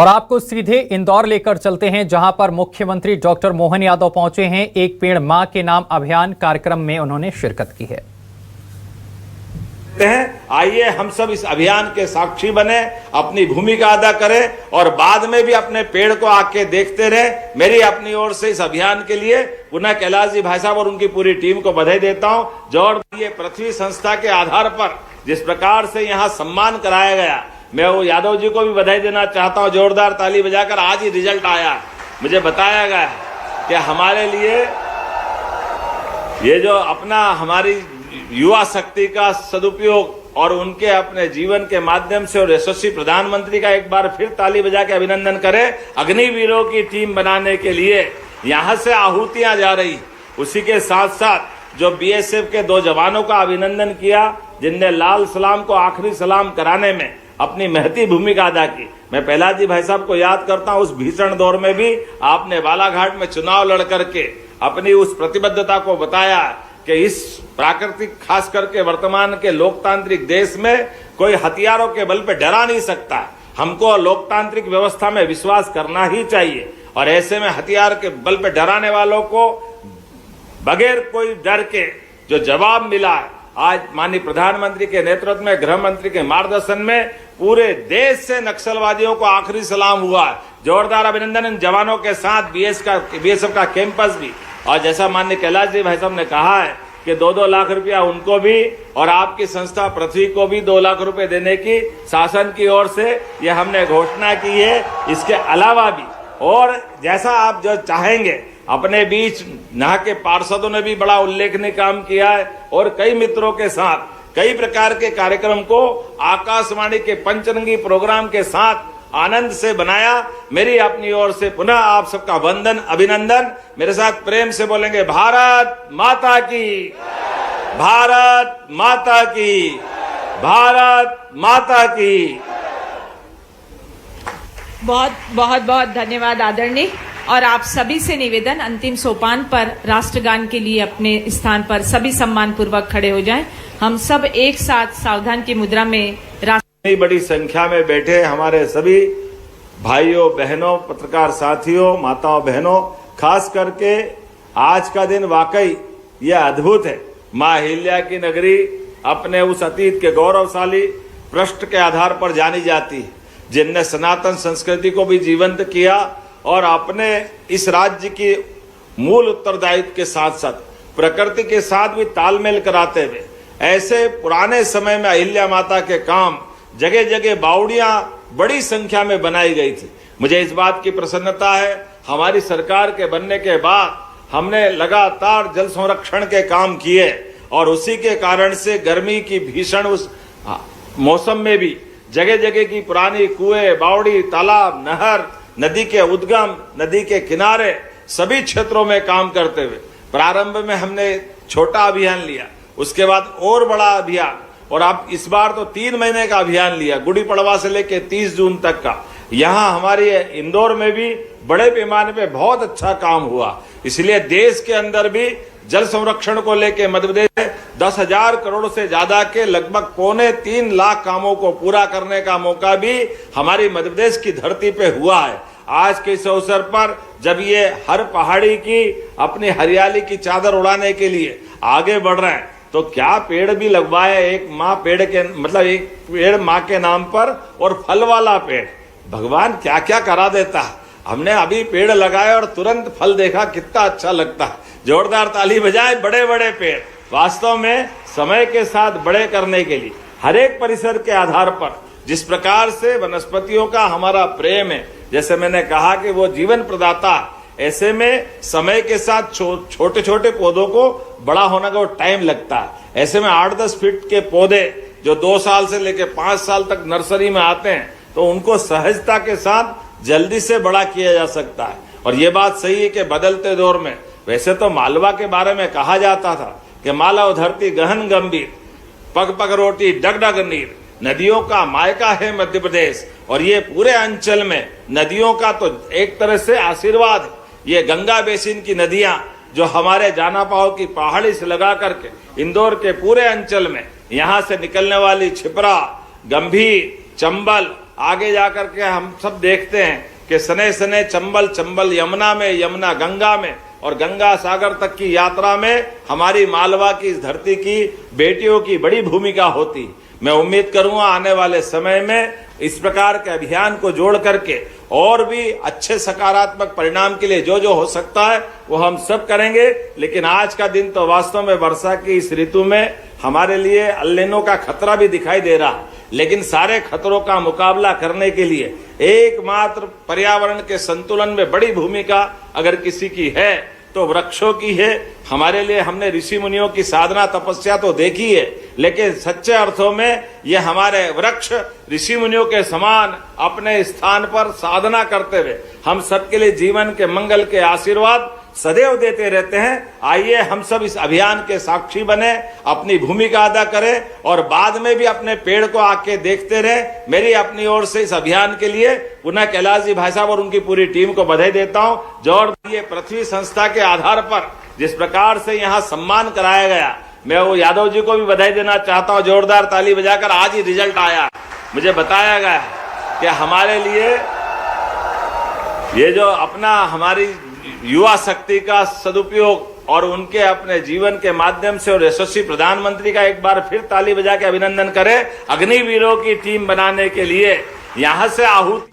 और आपको सीधे इंदौर लेकर चलते हैं, जहां पर मुख्यमंत्री डॉक्टर मोहन यादव पहुंचे हैं। एक पेड़ मां के नाम अभियान कार्यक्रम में उन्होंने शिरकत की है। आइए हम सब इस अभियान के साक्षी बने, अपनी भूमिका अदा करें और बाद में भी अपने पेड़ को आके देखते रहे। मेरी अपनी ओर से इस अभियान के लिए पुनः कैलाश जी भाई साहब और उनकी पूरी टीम को बधाई देता हूं। जो ये पृथ्वी संस्था के आधार पर जिस प्रकार से यहाँ सम्मान कराया गया, मैं वो यादव जी को भी बधाई देना चाहता हूं। जोरदार ताली बजाकर आज ही रिजल्ट आया, मुझे बताया गया कि हमारे लिए ये जो अपना हमारी युवा शक्ति का सदुपयोग और उनके अपने जीवन के माध्यम से और यशस्वी प्रधानमंत्री का एक बार फिर ताली बजा के अभिनंदन करें। अग्निवीरों की टीम बनाने के लिए यहां से आहुतियां जा रही, उसी के साथ साथ जो बीएसएफ के 2 जवानों का अभिनंदन किया, जिनने लाल सलाम को आखिरी सलाम कराने में अपनी महती भूमिका अदा की। मैं प्रहलाद जी भाई साहब को याद करता हूं, उस भीषण दौर में भी आपने बालाघाट में चुनाव लड़ करके अपनी उस प्रतिबद्धता को बताया कि इस प्राकृतिक खास करके वर्तमान के लोकतांत्रिक देश में कोई हथियारों के बल पे डरा नहीं सकता। हमको लोकतांत्रिक व्यवस्था में विश्वास करना ही चाहिए और ऐसे में हथियार के बल पे डराने वालों को बगैर कोई डर के जो जवाब मिला है, आज माननीय प्रधानमंत्री के नेतृत्व में, गृह मंत्री के मार्गदर्शन में पूरे देश से नक्सलवादियों को आखिरी सलाम हुआ। जोरदार अभिनंदन इन जवानों के साथ बीएसएफ का कैंपस भी। और जैसा माननीय कैलाश जी भाई साहब ने कहा है कि 2-2 लाख रुपया उनको भी और आपकी संस्था पृथ्वी को भी 2 लाख रुपए देने की शासन की ओर से ये हमने घोषणा की है। इसके अलावा भी और जैसा आप जो चाहेंगे, अपने बीच यहाँ के पार्षदों ने भी बड़ा उल्लेखनीय काम किया है और कई मित्रों के साथ कई प्रकार के कार्यक्रम को आकाशवाणी के पंचरंगी प्रोग्राम के साथ आनंद से बनाया। मेरी अपनी ओर से पुनः आप सबका वंदन, अभिनंदन। मेरे साथ प्रेम से बोलेंगे, भारत माता की, भारत माता की, भारत माता की। बहुत बहुत बहुत धन्यवाद आदरणीय। और आप सभी से निवेदन, अंतिम सोपान पर राष्ट्रगान के लिए अपने स्थान पर सभी सम्मान पूर्वक खड़े हो जाएं। हम सब एक साथ सावधान की मुद्रा में बड़ी संख्या में बैठे हमारे सभी भाइयों बहनों, पत्रकार साथियों, माताओं बहनों, खास करके आज का दिन वाकई यह अद्भुत है। मां अहिल्या की नगरी अपने उस अतीत के गौरवशाली पृष्ठ के आधार पर जानी जाती है, जिनने सनातन संस्कृति को भी जीवंत किया और अपने इस राज्य की मूल उत्तरदायित्व के साथ साथ प्रकृति के साथ भी तालमेल कराते हुए ऐसे पुराने समय में अहिल्या माता के काम जगह जगह बावड़ियां बड़ी संख्या में बनाई गई थी। मुझे इस बात की प्रसन्नता है, हमारी सरकार के बनने के बाद हमने लगातार जल संरक्षण के काम किए और उसी के कारण से गर्मी की भीषण उस मौसम में भी जगह जगह की पुरानी कुएं, बावड़ी, तालाब, नहर, नदी के उद्गम, नदी के किनारे सभी क्षेत्रों में काम करते हुए प्रारंभ में हमने छोटा अभियान लिया, उसके बाद और बड़ा अभियान, और अब इस बार तो 3 महीने का अभियान लिया, गुड़ी पड़वा से लेकर 30 जून तक का। यहाँ हमारी इंदौर में भी बड़े पैमाने पे बहुत अच्छा काम हुआ। इसलिए देश के अंदर भी जल संरक्षण को लेकर मध्य प्रदेश में 10,000 करोड़ से ज्यादा के लगभग 2.25 लाख कामों को पूरा करने का मौका भी हमारी मध्य प्रदेश की धरती पे हुआ है। आज के इस अवसर पर जब ये हर पहाड़ी की अपनी हरियाली की चादर उड़ाने के लिए आगे बढ़ रहे हैं, तो क्या पेड़ भी लगवाए, एक माँ पेड़ के मतलब एक पेड़ माँ के नाम पर और फल वाला पेड़। भगवान क्या क्या करा देता है। हमने अभी पेड़ लगाए और तुरंत फल देखा, कितना अच्छा लगता है। जोरदार ताली बजाए। बड़े बड़े पेड़ वास्तव में समय के साथ बड़े करने के लिए हर एक परिसर के आधार पर जिस प्रकार से वनस्पतियों का हमारा प्रेम है, जैसे मैंने कहा कि वो जीवन प्रदाता, ऐसे में समय के साथ छोटे छोटे पौधों को बड़ा होने का टाइम लगता है। ऐसे में 8-10 फीट के पौधे जो 2 साल से लेकर 5 साल तक नर्सरी में आते हैं, तो उनको सहजता के साथ जल्दी से बड़ा किया जा सकता है। और ये बात सही है कि बदलते दौर में, वैसे तो मालवा के बारे में कहा जाता था कि मालव धरती गहन गंभीर, पग पग रोटी डगडग नीर, नदियों का मायका है मध्य प्रदेश। और ये पूरे अंचल में नदियों का तो एक तरह से आशीर्वाद। ये गंगा बेसिन की नदियां जो हमारे जानापाव की पहाड़ी से लगा करके इंदौर के पूरे अंचल में यहाँ से निकलने वाली छिपरा, गंभीर, चंबल आगे जाकर के हम सब देखते हैं कि सने सने चंबल चंबल यमुना में, यमुना गंगा में और गंगा सागर तक की यात्रा में हमारी मालवा की इस धरती की बेटियों की बड़ी भूमिका होती। मैं उम्मीद करूंगा आने वाले समय में इस प्रकार के अभियान को जोड़ करके और भी अच्छे सकारात्मक परिणाम के लिए जो जो हो सकता है वो हम सब करेंगे। लेकिन आज का दिन तो वास्तव में वर्षा की इस ऋतु में हमारे लिए अल्नीनो का खतरा भी दिखाई दे रहा है, लेकिन सारे खतरों का मुकाबला करने के लिए एकमात्र पर्यावरण के संतुलन में बड़ी भूमिका अगर किसी की है तो वृक्षों की है। हमारे लिए हमने ऋषि मुनियों की साधना तपस्या तो देखी है, लेकिन सच्चे अर्थों में ये हमारे वृक्ष ऋषि मुनियों के समान अपने स्थान पर साधना करते हुए हम सबके लिए जीवन के मंगल के आशीर्वाद सदैव देते रहते हैं। आइए हम सब इस अभियान के साक्षी बने, अपनी भूमिका अदा करें और बाद में भी अपने पेड़ को आके देखते रहे। मेरी अपनी ओर से इस अभियान के लिए पुनः कैलाश जी भाई साहब और उनकी पूरी टीम को बधाई देता हूं। जोर ये पृथ्वी संस्था के आधार पर जिस प्रकार से यहाँ सम्मान कराया गया, मैं वो यादव जी को भी बधाई देना चाहता हूँ। जोरदार ताली बजाकर आज ही रिजल्ट आया, मुझे बताया गया कि हमारे लिए ये जो अपना हमारी युवा शक्ति का सदुपयोग और उनके अपने जीवन के माध्यम से और यशस्वी प्रधानमंत्री का एक बार फिर ताली बजा के अभिनंदन करें। अग्निवीरों की टीम बनाने के लिए यहाँ से आहूत